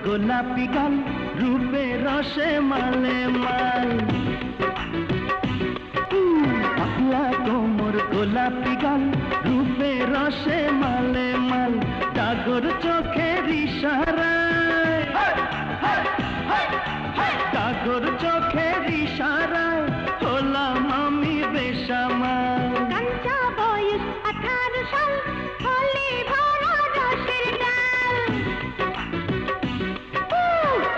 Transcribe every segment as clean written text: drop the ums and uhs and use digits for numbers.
গোলাপি গাল, রূপে রসে মালে মাল। পাতলা কোমর গোলাপি গাল, রূপে রসে মালে মাল। ডাগর চোখের ইশারায়, ডাগর চোখের ইশারায় হলাম আমি বেসামাল। কাঁচা বয়স 18 সাল, হলে ভরা রসের ডাল।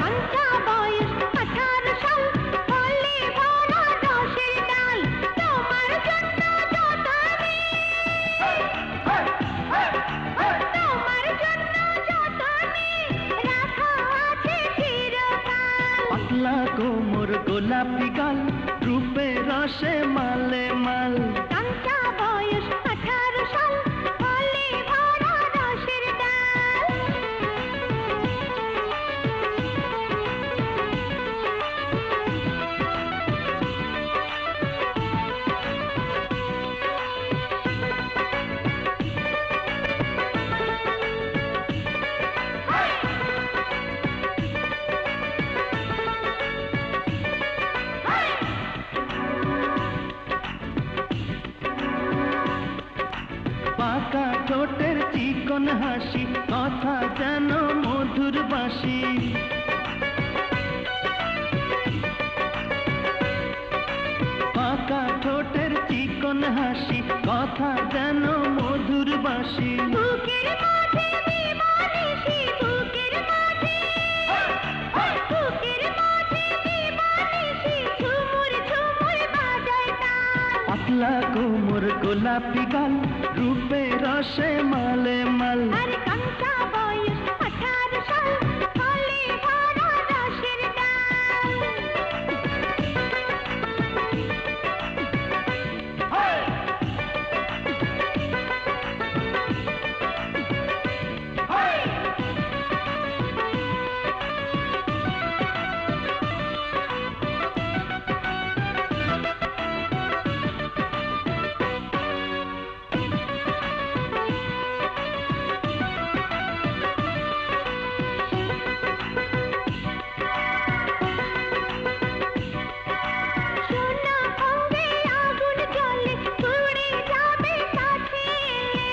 কাঁচা বয়স 18 সাল, হলে ভরা রসের ডাল। তোমার জন্য যতনে, তোমার জন্য যতনে রাখা আছে চিরকাল। পাতলা কোমর গোলাপি গাল, রূপে রসে মালে মাল। কাঁচা বয়স 18 সাল, হলে ভরা রসের ডাল। পাকা ঠোঁটের চিকন হাসি, কথা যেন মধুর বাঁশি। পাকা ঠোঁটের চিকন হাসি, কথা যেন মধুর বাঁশি। বুকের মাঝে বিমানিসি, বুকের মাঝে, বুকের মাঝে বিমানিসি, ঝুমুর ঝুমুর বাজায় তাল। পাতলা কোমর গোলাপি গাল, রূপে রসে মালে মাল। আর কাঁচা বয়স 18 সাল, হলে ভরা রসের ডাল। সোনা অঙ্গে আগুন জ্বলে, পুড়ে যাবে কাছে এলে।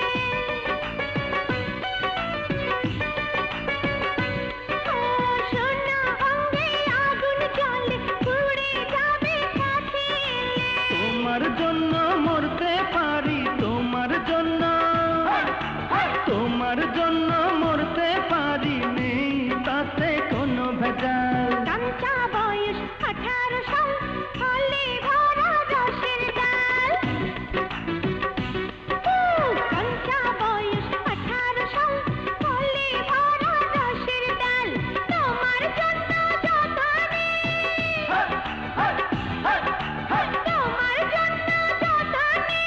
সোনা অঙ্গে আগুন জ্বলে, পুড়ে যাবে কাছে এলে। তোমার জন্য মরতে পারি, তোমার জন্য, তোমার জন্য মরতে পারি, নেই তাতে কোনো ভেজাল। কাঁচা বয়স 18 সাল, হলে ভরা রসের ডাল। কাঁচা বয়স 18 সাল, হলে ভরা রসের ডাল। তোমার জন্য যতনে, তোমার জন্য যতনে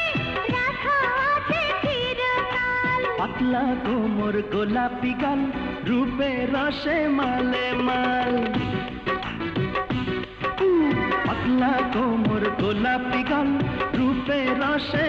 রাখা আছে চিরকাল। পাতলা কোমর গোলাপি গাল, রূপে রসে মালে মাল। পাতলা কোমর গোলাপি গাল, রূপে রসে